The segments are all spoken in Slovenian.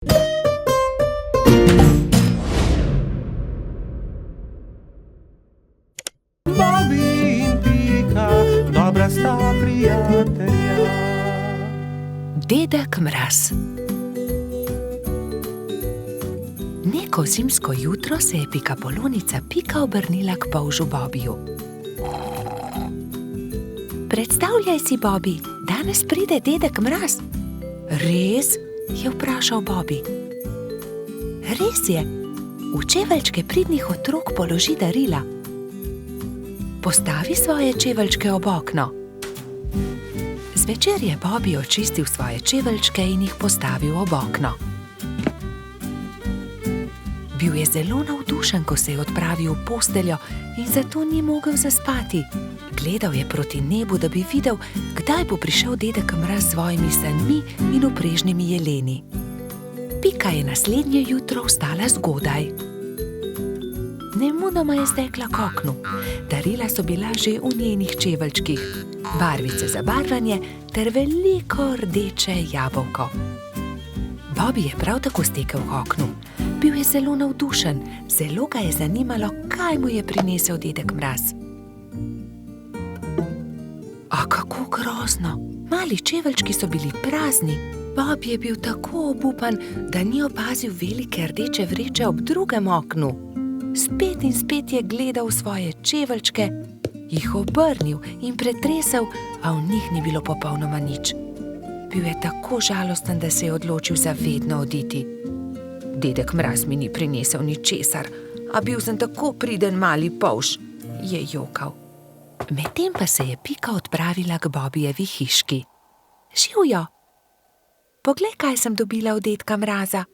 Bobby in Pika, dobra sta prijatelja. Dedek Mraz. Neko zimsko jutro se je pikapolonica Pika obrnila k polžu Bobiju. Predstavljaj si, Bobi, danes pride dedek Mraz. Res? Je vprašal Bobi. Res je. V čeveljčke pridnih otrok položi darila. Postavi svoje čeveljčke ob okno. Zvečer je Bobi očistil svoje čeveljčke in jih postavil ob okno. Bil je zelo navdušen, ko se je odpravil v posteljo in zato ni mogel zaspati. Gledal je proti nebu, da bi videl, kdaj bo prišel dedek Mraz s svojimi sanmi in oprežnimi jeleni. Pika je naslednje jutro vstala zgodaj. Nemudoma je stekla k oknu. Darila so bila že v njenih čeveljčkih, barvice za barvanje ter veliko rdeče jabolko. Bobi je prav tako stekel k oknu. Bil je zelo navdušen, zelo ga je zanimalo, kaj mu je prinesel dedek Mraz. A kako grozno! Mali čeveljčki so bili prazni. Bob je bil tako obupan, da ni opazil velike rdeče vreče ob drugem oknu. Spet in spet je gledal v svoje čeveljčke, jih obrnil in pretresel, a v njih ni bilo popolnoma nič. Bil je tako žalosten, da se je odločil za vedno oditi. Dedek Mraz mi ni prinesel ničesar, a bil sem tako priden mali polž, je jokal. Medtem pa se je Pika odpravila k Bobijevi hiški. Živjo! Poglej, kaj sem dobila od dedka Mraza.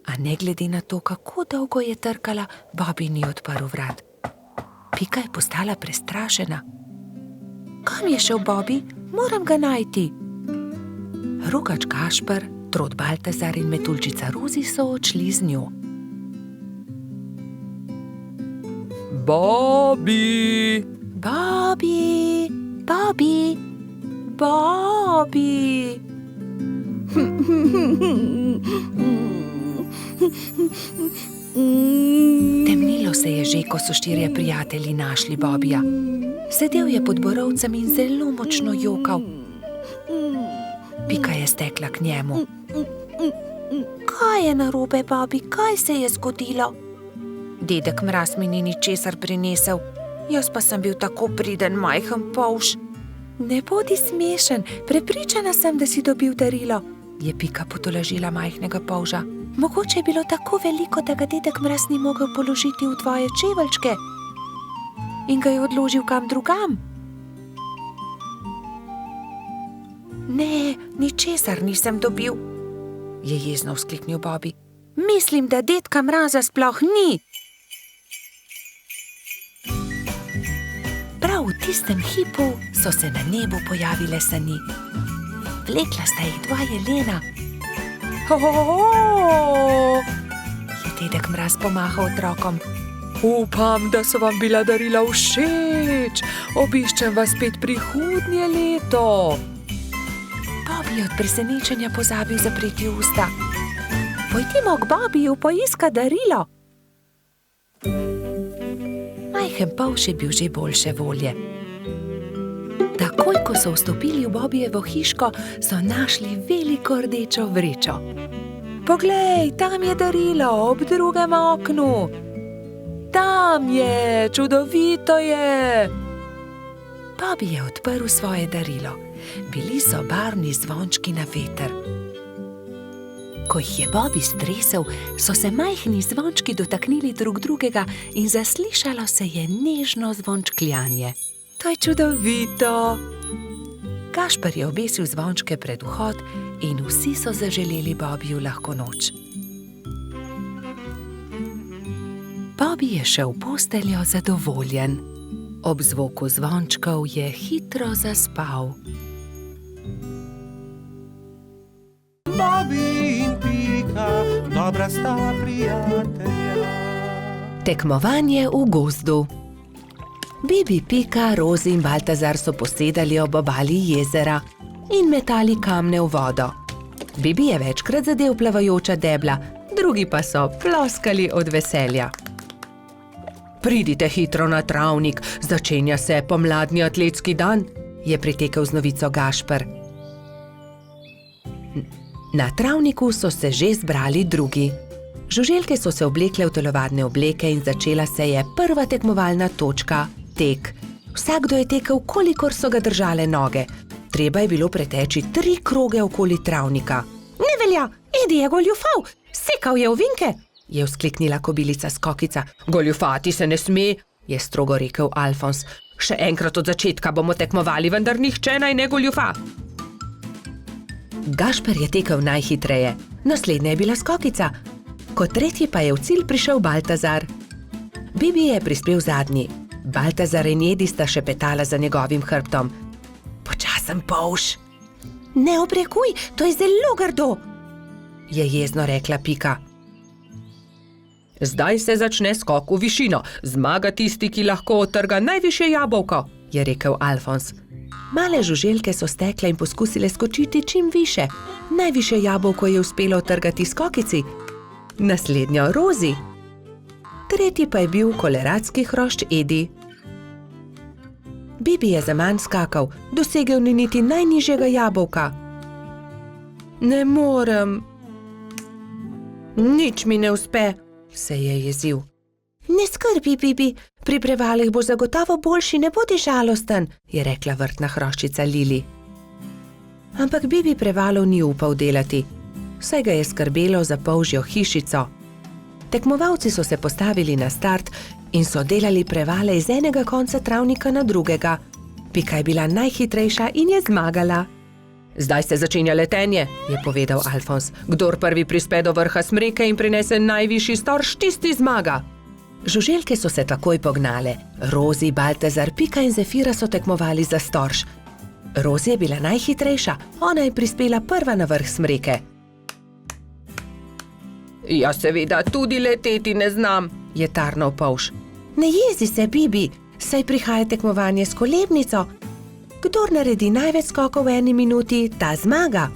A ne glede na to, kako dolgo je trkala, Bobi ni odprl vrat. Pika je postala prestrašena. Kam je šel Bobi? Moram ga najti. Rogač Gašper, Trod Baltazar in Metuljčica Rozi so odšli z njo. Bobby! Bobi! Bobi! Bobi! Temnilo se je že, ko so štirje prijatelji našli Bobija. Sedel je pod borovcem in zelo močno jokal. Pika je stekla k njemu. Kaj je narobe, Bobi? Kaj se je zgodilo? Dedek Mraz mi ni ničesar prinesel. Jaz pa sem bil tako priden majhen polž. Ne bodi smešen, prepričana sem, da si dobil darilo, je Pika potolažila majhnega polža. Mogoče je bilo tako veliko, da ga dedek Mraz ni mogel položiti v tvoje čeveljčke in ga je odložil kam drugam. Ne, ničesar nisem dobil, je jezno vzkliknil Bobi. Mislim, da dedka Mraza sploh ni. Prav v tistem hipu so se na nebu pojavile sani. Vlekla sta jih dva jelena. Je dedek Mraz pomahal otrokom. Upam, da so vam bila darila všeč. Obiščem vas spet prihodnje leto. Bobi je od presenečenja pozabil zapreti usta. Pojdimo k Bobiju poiskat darilo. Majhen polž je bil že boljše volje. Takoj, ko so vstopili v Bobijevo hiško, so našli veliko rdečo vrečo. Poglej, tam je darilo, ob drugem oknu. Tam je, čudovito je. Bobi je odprl svoje darilo. Bili so barvni zvončki na veter. Ko jih je Bobi stresel, so se majhni zvončki dotaknili drug drugega in zaslišalo se je nežno zvončkljanje. To je čudovito. Gašper je obesil zvončke pred vhod in vsi so zaželeli Bobiju lahko noč. Bobi je šel v posteljo zadovoljen. Ob zvoku zvončkov je hitro zaspal. Bobby in Pika, dobra sta prijatelja. Tekmovanje v gozdu. Bibi, Pika, Rozi in Baltazar so posedali ob obali jezera in metali kamne v vodo. Bibi je večkrat zadel plavajoča debla, drugi pa so ploskali od veselja. Pridite hitro na travnik, začenja se pomladni atletski dan, je pritekel z novico Gašper. Na travniku so se že zbrali drugi. Žuželke so se oblekle v telovadne obleke in začela se je prva tekmovalna točka, tek. Vsakdo je tekel, kolikor so ga držale noge. Treba je bilo preteči 3 kroge okoli travnika. Ne velja, Edi je goljufal, sekal je ovinke, je vzkliknila kobilica Skokica. Goljufati se ne sme, je strogo rekel Alfons. Še enkrat od začetka bomo tekmovali, vendar nihče naj ne goljufa. Gašper je tekel najhitreje, naslednja je bila Skokica. Kot tretji pa je v cilj prišel Baltazar. Bibi je prispel zadnji. Baltazar in Edi sta šepetala za njegovim hrbtom. Počasen polž. Ne obrekuj, to je zelo grdo, je jezno rekla Pika. Zdaj se začne skok v višino. Zmaga tisti, ki lahko odtrga najvišje jabolko, je rekel Alfons. Male žuželke so stekle in poskusile skočiti čim više. Najvišje jabolko je uspelo odtrgati Skokici, naslednjo Rozi. Tretji pa je bil koleradski hrošč Edi. Bibi je zaman skakal, dosegel ni niti najnižjega jabolka. Ne morem. Nič mi ne uspe, se je jezil. Ne skrbi, Bibi, pri prevalih boš zagotovo boljši, ne bodi žalosten, je rekla vrtna hroščica Lili. Ampak Bibi prevalov ni upal delati, saj ga je skrbelo za polžjo hišico. Tekmovalci so se postavili na start in so delali prevale iz enega konca travnika na drugega. Pika je bila najhitrejša in je zmagala. Zdaj se začenja letenje, je povedal Alfons. Kdor prvi prispe do vrha smreke in prinese najvišji storž, tisti zmaga. Žuželke so se takoj pognale. Rozi, Baltazar, Pika in Zefira so tekmovali za storž. Rozi je bila najhitrejša, ona je prispela prva na vrh smreke. Ja, seveda, tudi leteti ne znam, je tarnal polž. Ne jezi se, Bibi, saj prihaja tekmovanje s kolebnico. Kdor naredi največ skokov v 1 minuti, ta zmaga.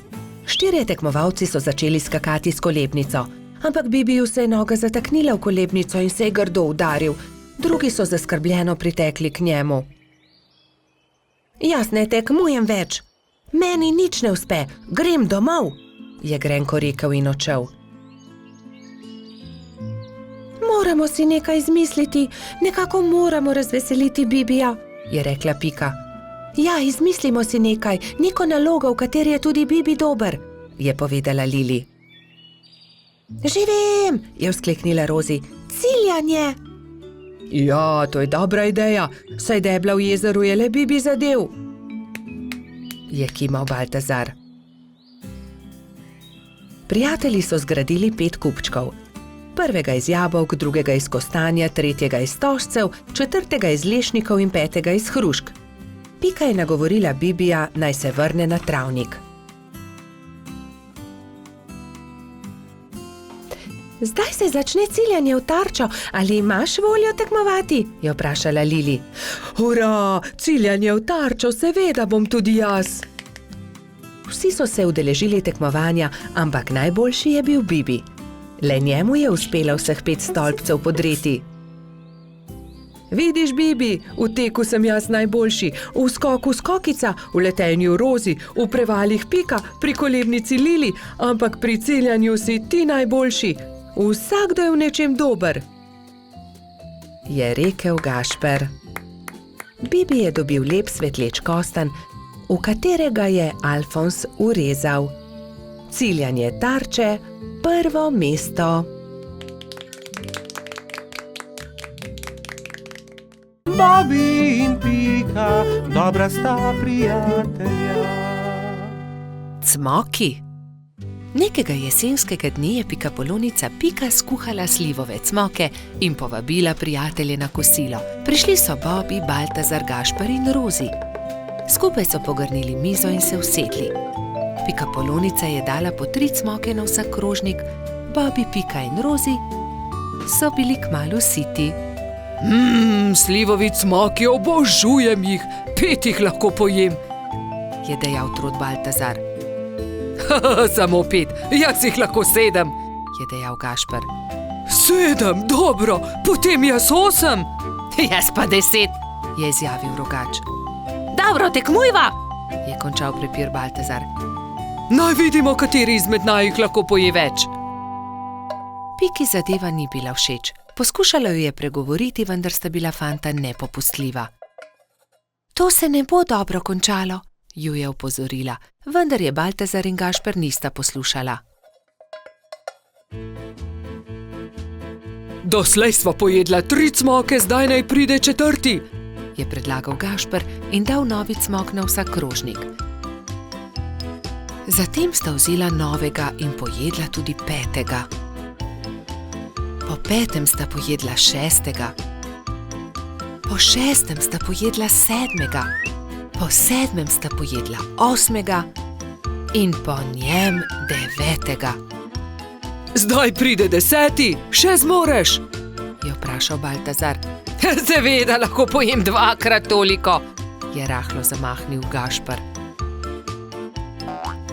4 tekmovalci so začeli skakati s kolebnico, ampak Bibiju se je noga zataknila v kolebnico in se je grdo udaril. Drugi so zaskrbljeno pritekli k njemu. Jaz ne tekmujem več. Meni nič ne uspe, grem domov, je grenko rekel in odšel. Moramo si nekaj izmisliti, nekako moramo razveseliti Bibija, je rekla Pika. Ja, izmislimo si nekaj, neko nalogo, v kateri je tudi Bibi dober, je povedala Lili. Že vem, je vzkliknila Rozi, ciljanje. Ja, to je dobra ideja, saj debla v jezeru je le Bibi zadel, je kimal Baltazar. Prijatelji so zgradili 5 kupčkov. Prvega iz jabolk, drugega iz kostanja, tretjega iz stožcev, 4. iz lešnikov in 5. iz hrušk. Pika je nagovorila Bibija, naj se vrne na travnik. Zdaj se začne ciljanje v tarčo, ali imaš voljo tekmovati? Je vprašala Lili. Hurra, ciljanje v tarčo, seveda bom tudi jaz. Vsi so se udeležili tekmovanja, ampak najboljši je bil Bibi. Le njemu je uspelo vseh 5 stolpcev podreti. Vidiš, Bibi, v teku sem jaz najboljši, v skoku Skokica, v letenju Rozi, v prevalih Pika, pri kolebnici Lili, ampak pri ciljanju si ti najboljši. Vsakdo je v nečem dober, je rekel Gašper. Bibi je dobil lep svetleč kostanj, v katerega je Alfons urezal. Ciljanje tarče, prvo mesto. Bobi in Pika, dobra sta prijatelja. Cmoki. Nekega jesenskega dne je pikapolonica Pika skuhala slivove cmoke in povabila prijatelje na kosilo. Prišli so Bobi, Baltazar, Gašper in Rozi. Skupaj so pogrnili mizo in se usedli. Pikapolonica je dala po 3 cmoke na vsak krožnik, Bobi, Pika in Rozi so bili kmalu siti. Slivovi cmoki, obožujem jih, 5 jih lahko pojem, je dejal trod Baltazar. Samo 5, jaz jih lahko 7, je dejal Gašper. 7, dobro, potem jaz 8. Jaz pa 10, je izjavil Rogač. Dobro, tekmujva, je končal prepir Baltazar. Naj vidimo, kateri izmed naju lahko poje več. Piki zadeva ni bila všeč. Poskušala jo je pregovoriti, vendar sta bila fanta nepopustljiva. To se ne bo dobro končalo, ju je opozorila, vendar je Baltazar in Gašper nista poslušala. Doslej sva pojedla 3 cmoke, zdaj naj pride 4, je predlagal Gašper in dal novi cmok na vsak krožnik. Zatem sta vzela novega in pojedla tudi 5. Po 5. sta pojedla 6. Po 6. sta pojedla 7. Po 7. sta pojedla 8. in po njem 9. Zdaj pride 10, še zmoreš, je vprašal Baltazar. Seveda lahko pojem 2-krat toliko, je rahlo zamahnil Gašper.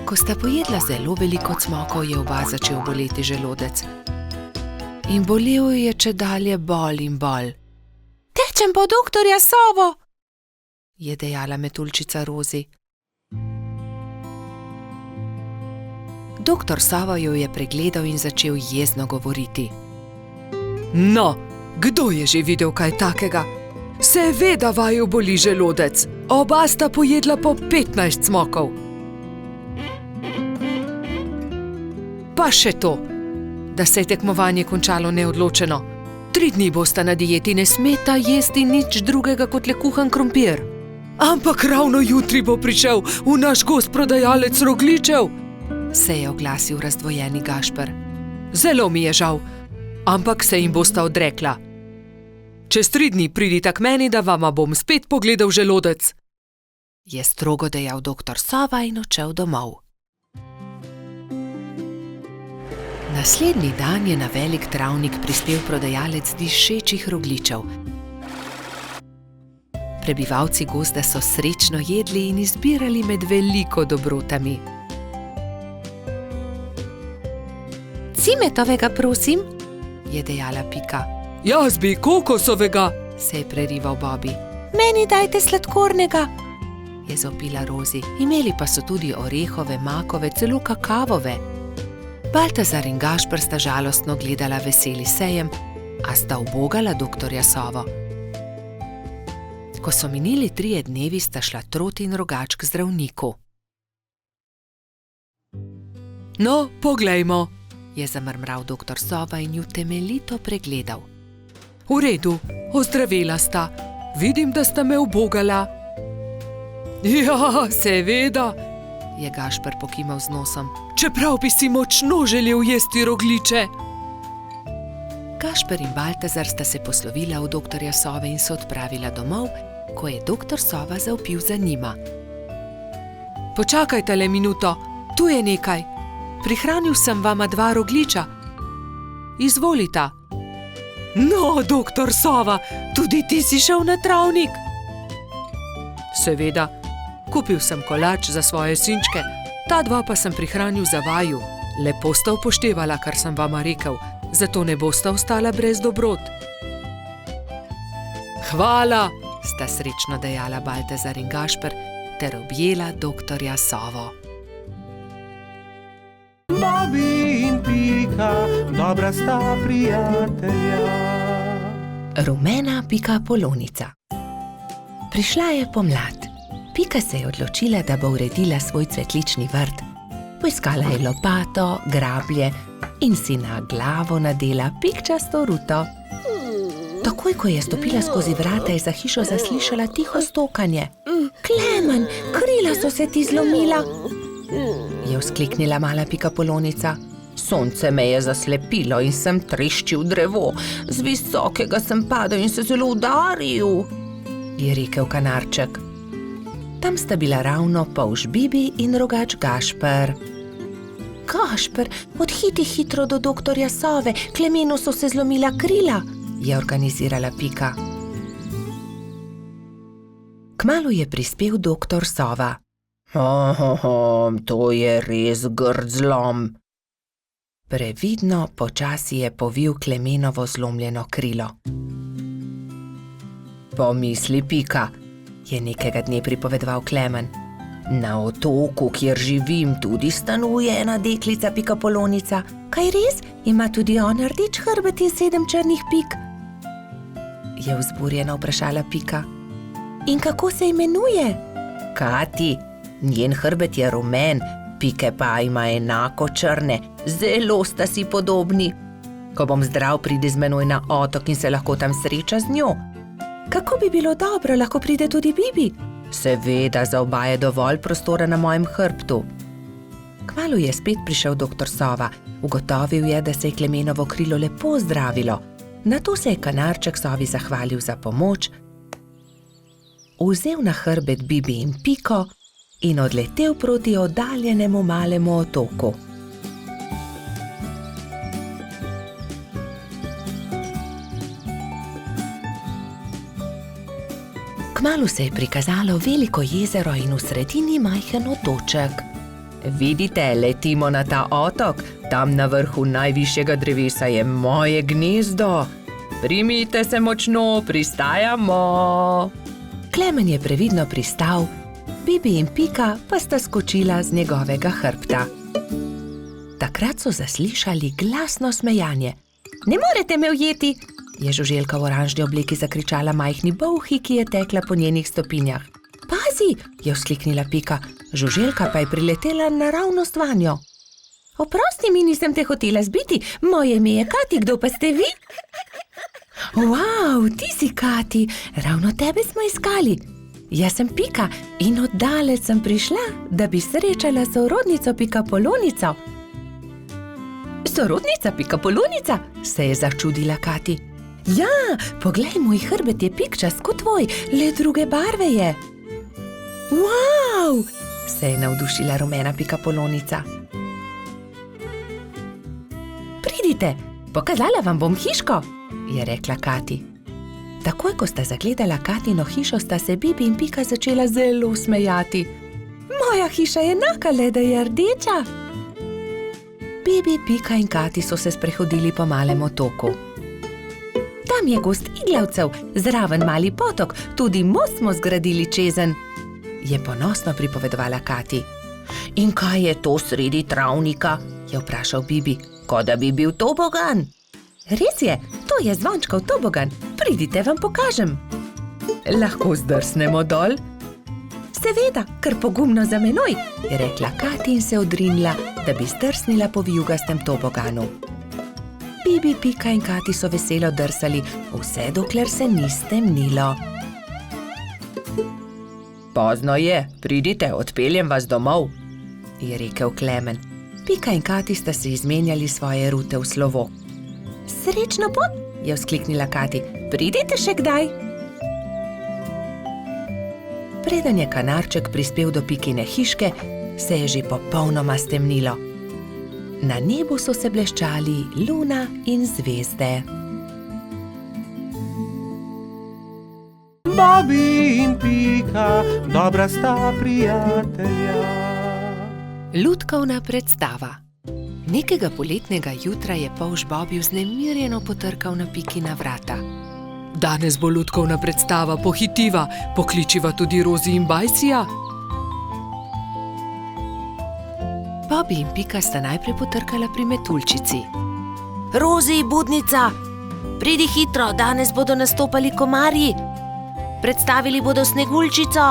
Ko sta pojedla zelo veliko cmokov, je oba začel boleti želodec. In bolel je čedalje bolj in bolj. Tečem po doktorja Sovo, je dejala metulčica Rozi. Doktor Sova jo je pregledal in začel jezno govoriti. No, kdo je že videl kaj takega? Seveda vaju boli želodec. Oba sta pojedla po 15 cmokov. Pa še to, da se je tekmovanje končalo neodločeno. 3 dni bosta na dieti, ne smeta jesti nič drugega kot le kuhan krompir. Ampak ravno jutri bo prišel v naš gost prodajalec rogljičev, se je oglasil razdvojeni Gašper. Zelo mi je žal, ampak se jim bosta odrekla. Čez 3 dni pridita k meni, da vama bom spet pogledal želodec, je strogo dejal doktor Sova in odšel domov. Naslednji dan je na velik travnik prispel prodajalec dišečih rogljičev. Prebivalci gozda so srečno jedli in izbirali med veliko dobrotami. Cimetovega, prosim, je dejala Pika. Jaz bi kokosovega, se je prerival Bobby. Meni dajte sladkornega, je zopila Rozi. Imeli pa so tudi orehove, makove, celo kakavove. Baltazar in Gašper sta žalostno gledala veseli sejem, a sta ubogala doktorja Sovo. Ko so minili 3 dnevi, sta šla Troti in Rogač k zdravniku. No, poglejmo, je zamrmral doktor Sova in ju temeljito pregledal. V redu, ozdravela sta. Vidim, da sta me ubogala. Ja, seveda, je Gašper pokimal z nosom. Čeprav bi si močno želel jesti rogljiče. Gašper in Baltazar sta se poslovila od doktorja Sove in se odpravila domov, ko je doktor Sova zavpil za njima. Počakajte le minuto, tu je nekaj. Prihranil sem vama 2 rogljiča. Izvolita. No, doktor Sova, tudi ti si šel na travnik? Seveda, kupil sem kolač za svoje sinčke, ta 2 pa sem prihranil za vaju. Lepo sta upoštevala, kar sem vama rekel, zato ne bosta ostala brez dobrot. Hvala, sta srečno dejala Baltazar in Gašper ter objela doktorja Sovo. Bobby in Pika, dobra sta prijatelja. Rumena Pika Polonica. Prišla je pomlad. Pika se je odločila, da bo uredila svoj cvetlični vrt. Poiskala je lopato, grablje in si na glavo nadela pikčasto ruto. Takoj, ko je stopila skozi vrata, je za hišo zaslišala tiho stokanje. Klemen, krila so se ti zlomila, je vzkliknila mala Pika Polonica. Sonce me je zaslepilo in sem treščil drevo. Z visokega sem padel in se zelo udaril, je rekel kanarček. Tam sta bila ravno polž Bibi in Rogač Gašper. Gašper, odhiti hitro do doktorja Sove, Klemenu so se zlomila krila, je organizirala Pika. Kmalu je prispel doktor Sova. To je res grd zlom. Previdno počasi je povil Klemenovo zlomljeno krilo. Pomisli, Pika, je nekega dne pripovedoval Klemen. Na otoku, kjer živim, tudi stanuje ena deklica Pikapolonica. Kaj res? Ima tudi ona rdeč hrbet in 7 črnih pik? Je vzburjeno vprašala Pika. In kako se imenuje? Kati, njen hrbet je rumen, pike pa ima enako črne, zelo sta si podobni. Ko bom zdrav, pride z menoj na otok in se lahko tam sreča z njo. Kako bi bilo dobro, lahko pride tudi Bibi? Seveda, za oba je dovolj prostora na mojem hrbtu. Kmalu je spet prišel doktor Sova. Ugotovil je, da se je Klemenovo krilo lepo zdravilo. Nato se je kanarček Sovi zahvalil za pomoč, vzel na hrbet Bibi in Piko in odletel proti oddaljenemu malemu otoku. Kmalu se je prikazalo veliko jezero in v sredini majhen otoček. Vidite, letimo na ta otok, tam na vrhu najvišjega drevesa je moje gnezdo. Primite se močno, pristajamo. Klemen je previdno pristal, Bibi in Pika pa sta skočila z njegovega hrbta. Takrat so zaslišali glasno smejanje. Ne morete me ujeti, je žuželka v oranžni obleki zakričala majhni bolhi, ki je tekla po njenih stopinjah. Pazi, je vzkliknila Pika, žuželka pa je priletela naravnost vanjo. Oprosti mi, nisem te hotela zbiti, moje ime je Kati, kdo pa ste vi? Wow, ti si Kati, ravno tebe smo iskali. Jaz sem Pika in oddaleč sem prišla, da bi srečala sorodnico Pikapolonico. Sorodnica Pikapolonica? Se je začudila Kati. Ja, poglej, moj hrbet je pikčast kot tvoj, le druge barve je. Wow, se je navdušila rumena Pikapolonica. Pridite, pokazala vam bom hiško, je rekla Kati. Takoj, ko sta zagledala Katino hišo, sta se Bibi in Pika začela zelo smejati. Moja hiša je enaka, le da je rdeča. Bibi, Pika in Kati so se sprehodili po malem otoku. Tam je gost iglavcev, zraven mali potok, tudi most smo zgradili čezenj, je ponosno pripovedovala Kati. In kaj je to sredi travnika? Je vprašal Bibi, kot da bi bil tobogan. Res je, to je zvončkov tobogan, pridite, vam pokažem. Lahko zdrsnemo dol? Seveda, kar pogumno za menoj, je rekla Kati in se odrinila, da bi zdrsnila po vijugastem toboganu. Bibi, Pika in Kati so veselo drsali, vse dokler se ni stemnilo. Pozno je, pridite, odpeljem vas domov, je rekel Klemen. Pika in Kati sta se izmenjali svoje rute v slovo. Srečno pot, je vzkliknila Kati, pridite še kdaj. Preden je kanarček prispel do Pikine hiške, se je že popolnoma stemnilo. Na nebu so se bleščali luna in zvezde. Bobi in Pika, dobra sta prijatelja. Lutkovna predstava. Nekega poletnega jutra je polž Bobi vznemirjeno potrkal na Pikina vrata. Danes bo lutkovna predstava, pohitiva, pokličiva tudi Rozi in Bajsija. Bobi in Pika sta najprej potrkala pri metuljčici. Rozi, budnica, pridi hitro, danes bodo nastopali komarji. Predstavili bodo Sneguljčico.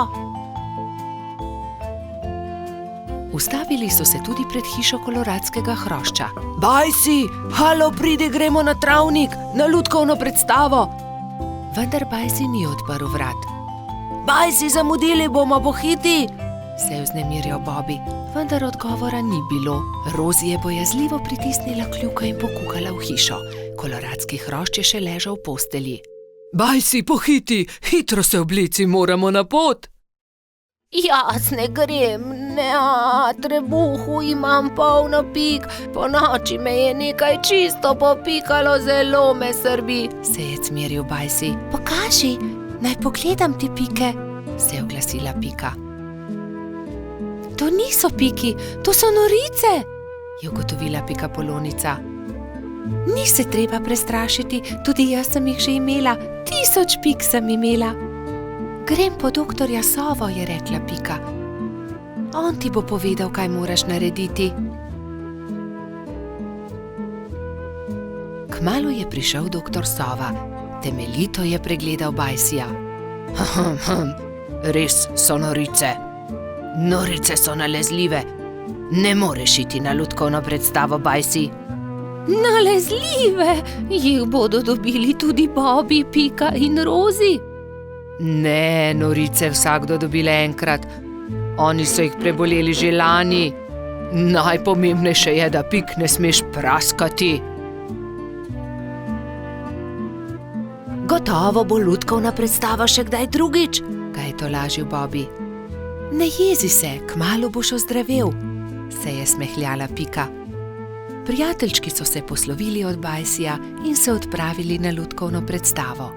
Ustavili so se tudi pred hišo koloradskega hrošča. Bajsi, halo, pridi, gremo na travnik, na lutkovno predstavo. Vendar Bajsi ni odprl vrat. Bajsi, zamudili bomo, pohiti, se je vznemirjal Bobi, vendar odgovora ni bilo. Rozi je bojazljivo pritisnila kljuko in pokukala v hišo. Koloradski hrošč je še ležal v postelji. Bajsi, pohiti, hitro se oblici, moramo na pot. Jaz ne grem, ne, trebuhu imam polno pik, po noči me je nekaj čisto popikalo, zelo me srbi, se je cmeril Bajsi. Pokaži, naj pogledam ti pike, se je oglasila Pika. To niso piki, to so norice, je ugotovila Pikapolonica. Ni se treba prestrašiti, tudi jaz sem jih že imela, 1000 pik sem imela. Grem po doktorja Sovo, je rekla Pika. On ti bo povedal, kaj moraš narediti. Kmalu je prišel doktor Sova. Temeljito je pregledal Bajsija. Res so norice. Norice so nalezljive. Ne moreš iti na lutkovno predstavo, Bajsi. Nalezljive? Jih bodo dobili tudi Bobby, Pika in Rozi? Ne, norice vsakdo dobile enkrat. Oni so jih preboleli že lani. Najpomembnejše je, da Pik ne smeš praskati. Gotovo bo lutkovna predstava še kdaj drugič, ga je tolažil Bobby. Ne jezi se, kmalu boš ozdravel, se je smehljala Pika. Prijateljčki so se poslovili od Bajsija in se odpravili na lutkovno predstavo.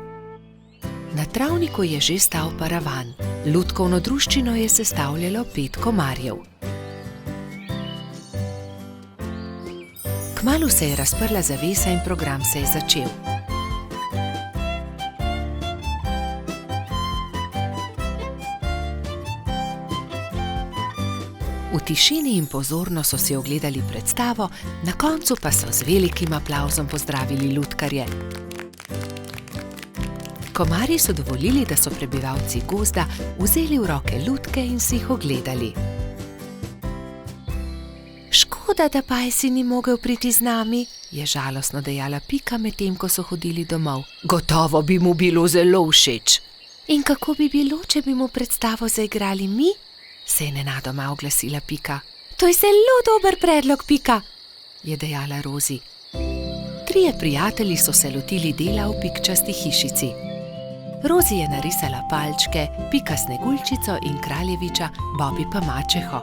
Na travniku je že stal paravan. Lutkovno druščino je sestavljalo 5 komarjev. Kmalu se je razprla zavesa in program se je začel. V tišini in pozorno so si ogledali predstavo, na koncu pa so z velikim aplavzom pozdravili lutkarje. Komarji so dovolili, da so prebivalci gozda vzeli v roke lutke in si jih ogledali. Škoda, da Bajsi ni mogel priti z nami, je žalostno dejala Pika, medtem ko so hodili domov. Gotovo bi mu bilo zelo všeč. In kako bi bilo, če bi mu predstavo zaigrali mi? Se je nenadoma oglasila Pika. To je zelo dober predlog, Pika, je dejala Rozi. 3 prijatelji so se lotili dela v pikčasti hišici. Rozi je narisala palčke, Pika Sneguljčico in kraljeviča, Bobby pa mačeho.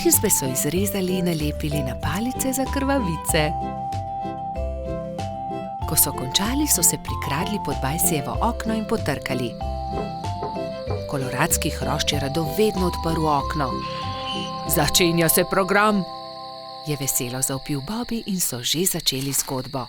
Risbe so izrezali in nalepili na palice za krvavice. Ko so končali, so se prikradli pod Bajsijevo okno in potrkali. Koloradski hrošč je rado vedno odprl okno. Začenja se program, je veselo zavpil Bobby in so že začeli zgodbo.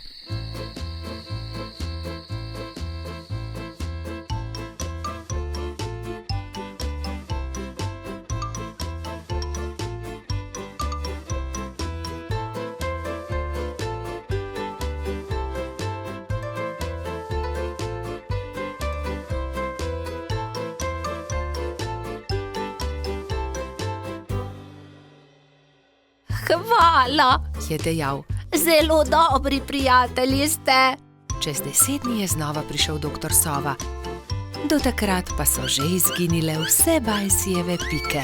Hvala, je dejal. Zelo dobri prijatelji ste. Čez 10 dni je znova prišel doktor Sova. Do takrat pa so že izginile vse Bajsijeve pike.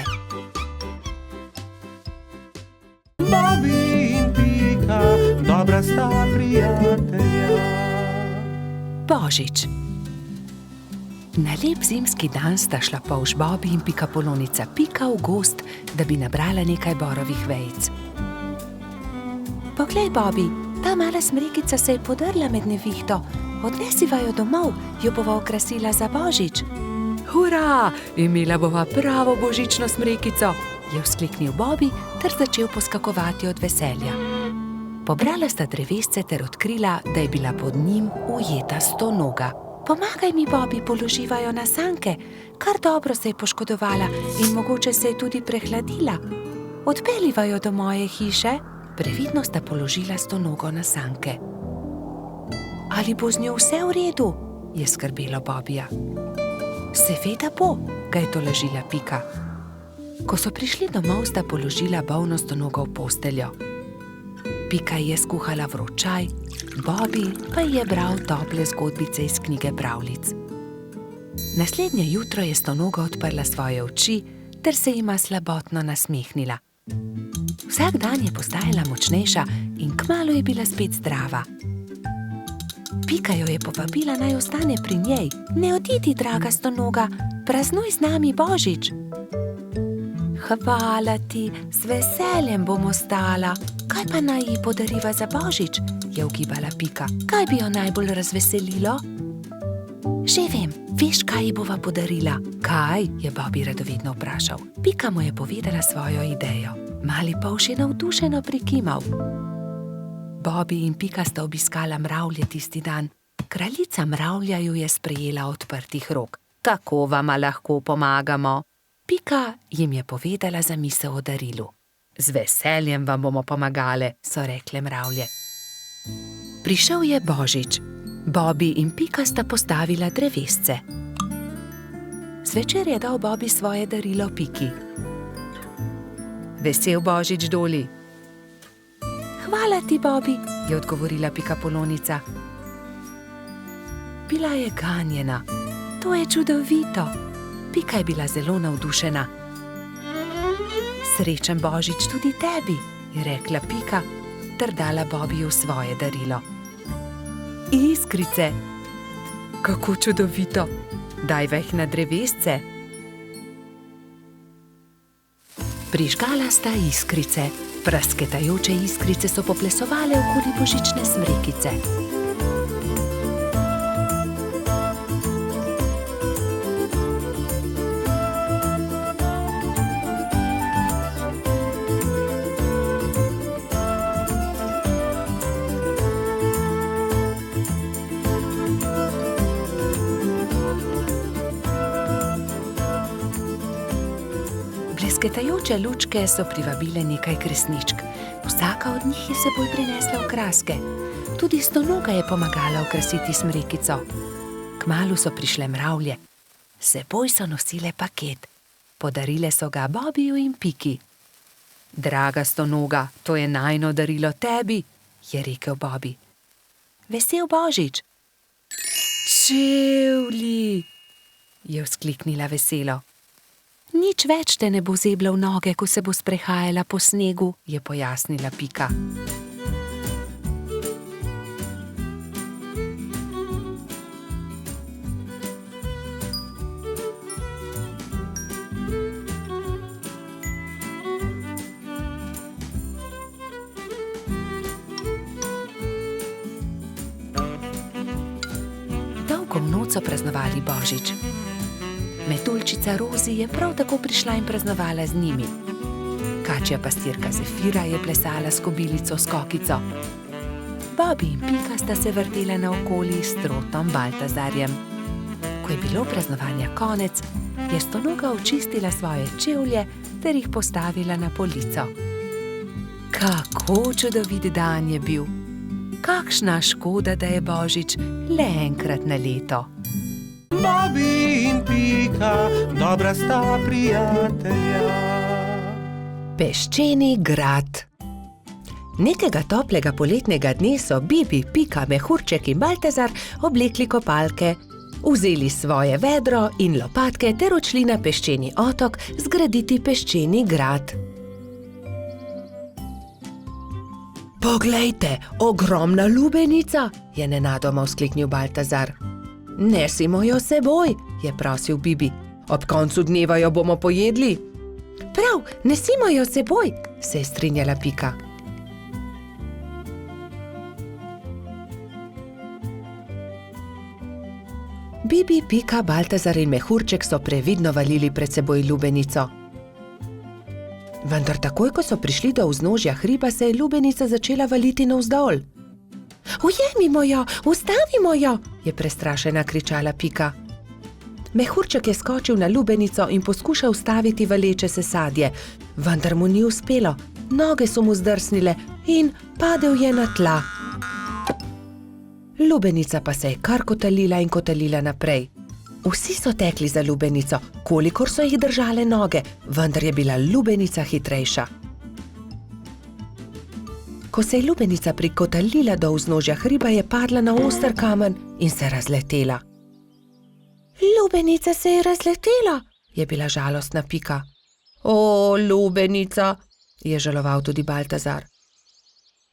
Bobby in Pika, dobra sta prijatelja. Božič. Na lep zimski dan sta šla polž Bobby in Pikapolonica Pika v gozd, da bi nabrala nekaj borovih vejic. Poglej, Bobby, ta mala smrekica se je podrla med nevihto. Odnesiva jo domov, jo bova okrasila za Božič. Hura, imela bova pravo božično smrekico, je vzkliknil Bobby ter začel poskakovati od veselja. Pobrala sta drevesce ter odkrila, da je bila pod njim ujeta stonoga. Pomagaj mi, Bobby, položiva jo na sanke. Kar dobro se je poškodovala in mogoče se je tudi prehladila. Odpeljiva jo do moje hiše. Previdno sta položila stonogo na sanke. Ali bo z njo vse v redu? Je skrbelo Bobbyja. Seveda bo, ga je tolažila Pika. Ko so prišli domov, sta položila bolno stonogo v posteljo. Pika je skuhala vroč čaj, Bobby pa je bral tople zgodbice iz knjige pravljic. Naslednje jutro je stonoga odprla svoje oči ter se jima slabotno nasmehnila. Vsak dan je postajala močnejša in kmalu je bila spet zdrava. Pika jo je povabila, naj ostane pri njej. Ne odidi, draga stonoga, praznuj z nami Božič. Hvala ti, z veseljem bom ostala. Kaj pa naj ji podariva za Božič? Je ugibala Pika. Kaj bi jo najbolj razveselilo? Že vem, veš, kaj ji bova podarila? Kaj? Je Bobby radovedno vprašal. Pika mu je povedala svojo idejo. Mali polž je navdušeno prikimal. Bobby in Pika sta obiskala mravlje tisti dan. Kraljica mravlja ju je sprejela odprtih rok. Kako vama lahko pomagamo? Pika jim je povedala zamisel o darilu. Z veseljem vam bomo pomagale, so rekle mravlje. Prišel je Božič. Bobby in Pika sta postavila drevesce. Zvečer je dal Bobby svoje darilo Piki. Vesel Božič, Doli. Hvala ti, Bobby, je odgovorila Pikapolonica. Bila je ganjena. To je čudovito. Pika je bila zelo navdušena. Srečen Božič tudi tebi, je rekla Pika, ter dala Bobbyju svoje darilo. Iskrice. Kako čudovito. Daj veh na drevesce. Prižgala sta iskrice. Prasketajoče iskrice so poplesovale okoli božične smrekice. Blesketajoče lučke so privabile nekaj kresničk. Vsaka od njih je seboj prinesla okraske. Tudi Stonoga je pomagala okrasiti smrekico. Kmalu so prišle mravlje. Seboj so nosile paket. Podarile so ga Bobbyju in Piki. Draga Stonoga, to je najino darilo tebi, je rekel Bobby. Vesel Božič. Čevlji, je vzkliknila veselo. Nič več te ne bo zebla v noge, ko se bo sprehajala po snegu, je pojasnila Pika. Dolgo noč so praznovali Božič. Metuljčica Rozi je prav tako prišla in praznovala z njimi. Kačja pastirka Zefira je plesala s kobilico Skokico. Bobby in Pika sta se vrtela naokoli s trotom Baltazarjem. Ko je bilo praznovanja konec, je Stonoga očistila svoje čevlje ter jih postavila na polico. Kako čudovit dan je bil! Kakšna škoda, da je Božič le enkrat na leto. Bobby in Pika, dobra sta prijatelja. Peščeni grad. Nekega toplega poletnega dne so Bibi, Pika, Mehurček in Baltazar oblekli kopalke, vzeli svoje vedro in lopatke ter odšli na peščeni otok zgraditi peščeni grad. Poglejte, ogromna lubenica, je nenadoma vzkliknil Baltazar. Nesimo jo seboj, je prosil Bibi. Ob koncu dneva jo bomo pojedli. Prav, nesimo jo seboj, se je strinjala Pika. Bibi, Pika, Baltazar in Mehurček so previdno valili pred seboj lubenico. Vendar takoj, ko so prišli do vznožja hriba, se je lubenica začela valiti navzdol. Ujemimo jo, ustavimo jo, je prestrašena kričala Pika. Mehurček je skočil na lubenico in poskušal ustaviti valeče se sadje, vendar mu ni uspelo. Noge so mu zdrsnile in padel je na tla. Lubenica pa se je kar kotalila in kotalila naprej. Vsi so tekli za lubenico, kolikor so jih držale noge, vendar je bila lubenica hitrejša. Ko se je lubenica prikotalila do vznožja hriba, je padla na oster kamen in se razletela. Lubenica se je razletela, je bila žalostna Pika. O, lubenica, je žaloval tudi Baltazar.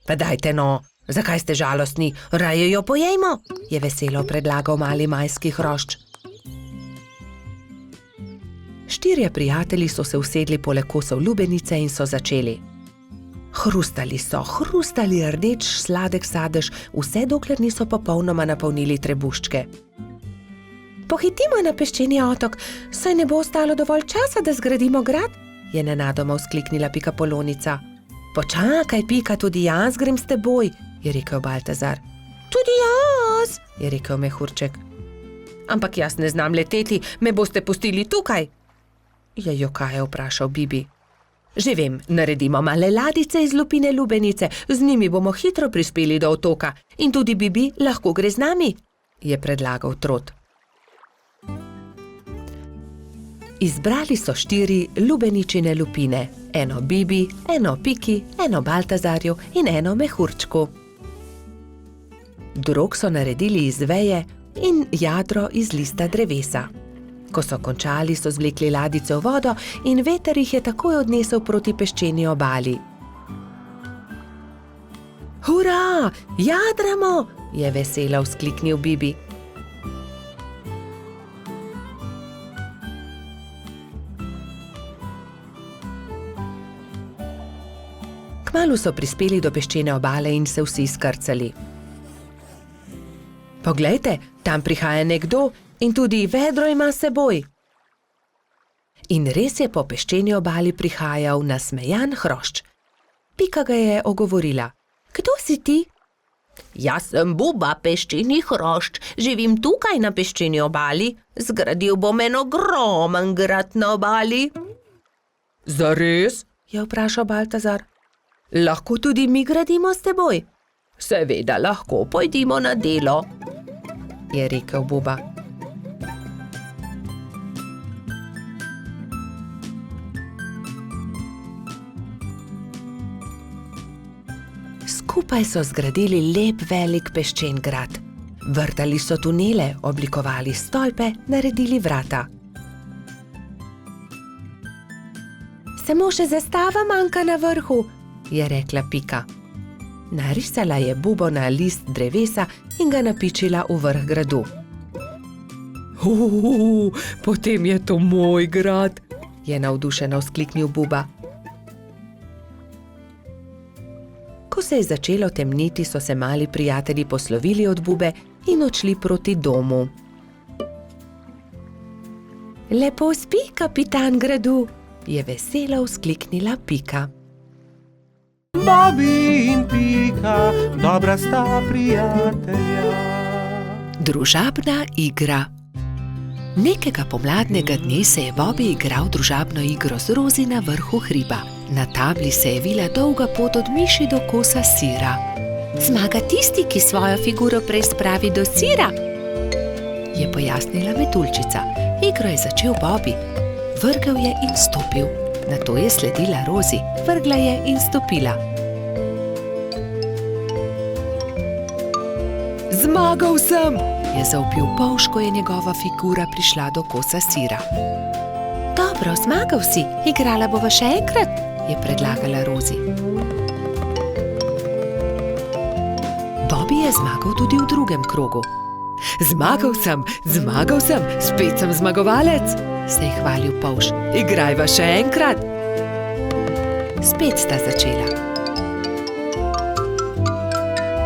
Pa dajte no, zakaj ste žalostni, raje jo pojejmo, je veselo predlagal mali majski hrošč. Štirje prijatelji so se usedli poleg kosov lubenice in so začeli. Hrustali rdeč sladek sadež, vse dokler niso popolnoma napolnili trebuščke. Pohitimo na peščeni otok, saj ne bo ostalo dovolj časa, da zgradimo grad, je nenadoma vzkliknila Pikapolonica. Počakaj, Pika, tudi jaz grem s teboj, je rekel Baltazar. Tudi jaz, je rekel Mehurček. Ampak jaz ne znam leteti, me boste pustili tukaj, je jokaje vprašal Bibi. Že vem, naredimo male ladice iz lupine lubenice, z njimi bomo hitro prispeli do otoka in tudi Bibi lahko gre z nami, je predlagal Trot. Izbrali so 4 lubeničine lupine, eno Bibi, eno Piki, eno Baltazarju in eno Mehurčku. Drog so naredili iz veje in jadro iz lista drevesa. Ko so končali, so zvlekli ladice v vodo in veter jih je takoj odnesel proti peščeni obali. Hura, jadramo, je veselo vzkliknil Bibi. Kmalu so prispeli do peščene obale in se vsi skrcali. Poglejte, tam prihaja nekdo in tudi vedro ima s seboj. In res je po peščeni obali prihajal nasmejan hrošč. Pika ga je ogovorila. Kdo si ti? Jaz sem Buba, peščeni hrošč, živim tukaj na peščeni obali, zgradil bom en ogromen grad na obali. Zares? Je vprašal Baltazar. Lahko tudi mi gradimo s teboj? Seveda lahko, pojdimo na delo, je rekel Buba. Skupaj so zgradili lep velik peščen grad. Vrtali so tunele, oblikovali stolpe, naredili vrata. Samo še zastava manjka na vrhu, je rekla Pika. Narisala je Bubo na list drevesa in ga napičila v vrh gradu. Potem je to moj grad, je navdušeno vzkliknil Buba. Ko se je začelo temniti, so se mali prijatelji poslovili od Bube in odšli proti domu. Lepo spi, kapitan gradu, je veselo vzkliknila Pika. Bobi in Pika, dobra sta prijatelja. Družabna igra. Nekega pomladnega dne se je Bobi igral družabno igro z Rozi na vrhu hriba. Na tabli se je vila dolga pot od miši do kosa sira. Zmaga tisti, ki svojo figuro prej spravi do sira, je pojasnila Metuljčica. Igro je začel Bobi. Vrgel je in stopil. Nato je sledila Rozi. Vrgla je in stopila. Zmagal sem, je zavpil polž, ko je njegova figura prišla do kosa sira. Dobro, zmagal si, igrala bova še enkrat, je predlagala Rozi. Bobi je zmagal tudi v drugem krogu. Zmagal sem, spet sem zmagovalec, se je hvalil polž. Igrajva še enkrat. Spet sta začela.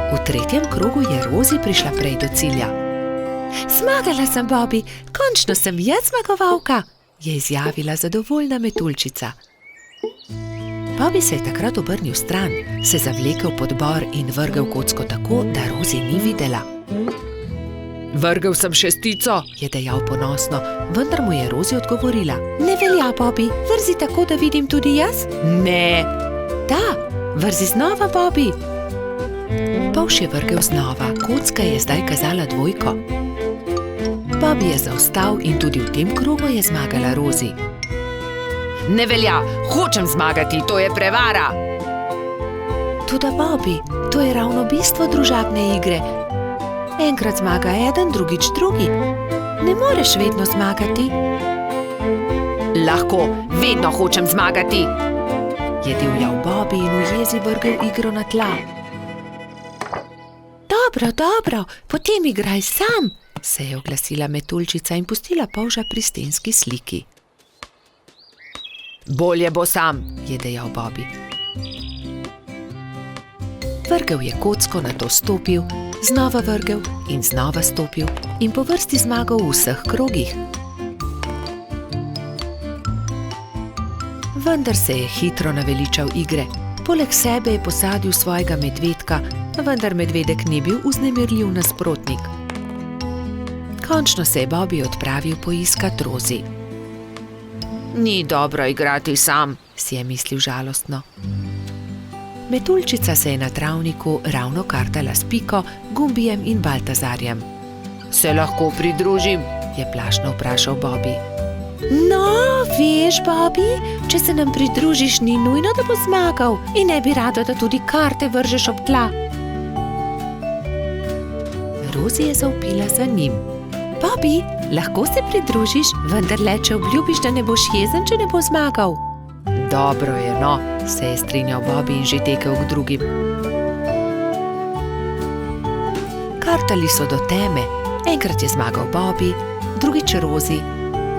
V tretjem krogu je Rozi prišla prej do cilja. Zmagala sem, Bobi, končno sem jaz zmagovalka, je izjavila zadovoljna Metuljčica. Bobi se je takrat obrnil stran, se zavlekel pod bor in vrgel kocko tako, da Rozi ni videla. Vrgel sem šestico, je dejal ponosno, vendar mu je Rozi odgovorila. Ne velja, Bobi, vrzi tako, da vidim tudi jaz? Ne. Da, vrzi znova, Bobi. Polž je vrgel znova, kocka je zdaj kazala dvojko. Bobi je zaostal in tudi v tem krogu je zmagala Rozi. Ne velja, hočem zmagati, to je prevara. Toda, Bobi, to je ravno bistvo družabne igre. Enkrat zmaga eden, drugič drugi. Ne moreš vedno zmagati. Lahko, vedno hočem zmagati, je divjal Bobi in v jezi vrgel igro na tla. Dobro, potem igraj sam, se je oglasila Metuljčica in pustila polža pri stenski sliki. Bolje bo sam, je dejal Bobi. Vrgel je kocko, nato stopil znova vrgel in znova stopil in po vrsti zmagal v vseh krogih. Vendar se je hitro naveličal igre. Poleg sebe je posadil svojega medvedka, vendar medvedek ni bil vznemirljiv nasprotnik. Končno se je Bobby odpravil poiskat Rozi. Ni dobro igrati sam, si je mislil žalostno. Metuljčica se je na travniku ravno kartala s Piko, Gumbijem in Baltazarjem. Se lahko pridružim? Je plašno vprašal Bobby. No, veš, Bobby, če se nam pridružiš, ni nujno, da bo zmagal in ne bi rado, da tudi karte vržeš ob tla. Rozi je zavpila za njim. Bobby, lahko se pridružiš, vendar le, če obljubiš, da ne boš jezen, če ne bo zmagal. Dobro je, no, se je strinjal Bobby in že tekel k drugim. Kartali so do teme. Enkrat je zmagal Bobby, drugič Rozi,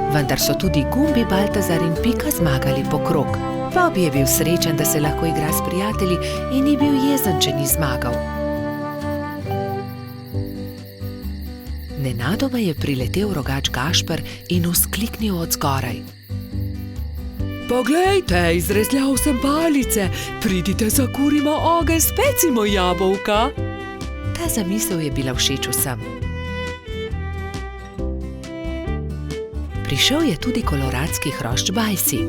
vendar so tudi Gumbi, Baltazar in Pika zmagali po krog. Bobby je bil srečen, da se lahko igra s prijatelji in ni bil jezen, če ni zmagal. Nenadoma je priletel rogač Gašper in vzkliknil od zgoraj. Poglejte, izrezljal sem palice, pridite, zakurimo ogenj, specimo jabolka. Ta zamisel je bila všeč vsem. Prišel je tudi koloradski hrošč Bajsi.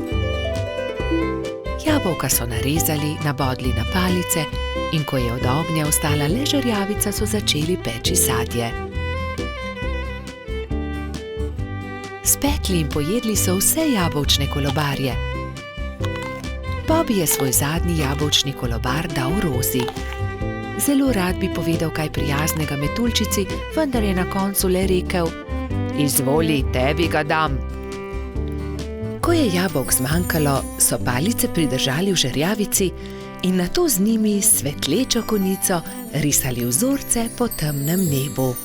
Jabolka so narezali, nabodli na palice in ko je od ognja ostala le žerjavica, so začeli peči sadje. Spekli in pojedli so vse jabolčne kolobarje. Bobby je svoj zadnji jabolčni kolobar dal Rozi. Zelo rad bi povedal kaj prijaznega metuljčici, vendar je na koncu le rekel: Izvoli, tebi ga dam. Ko je jabolk zmanjkalo, so palice pridržali v žerjavici in nato z njimi s svetlečo konico risali vzorce po temnem nebu.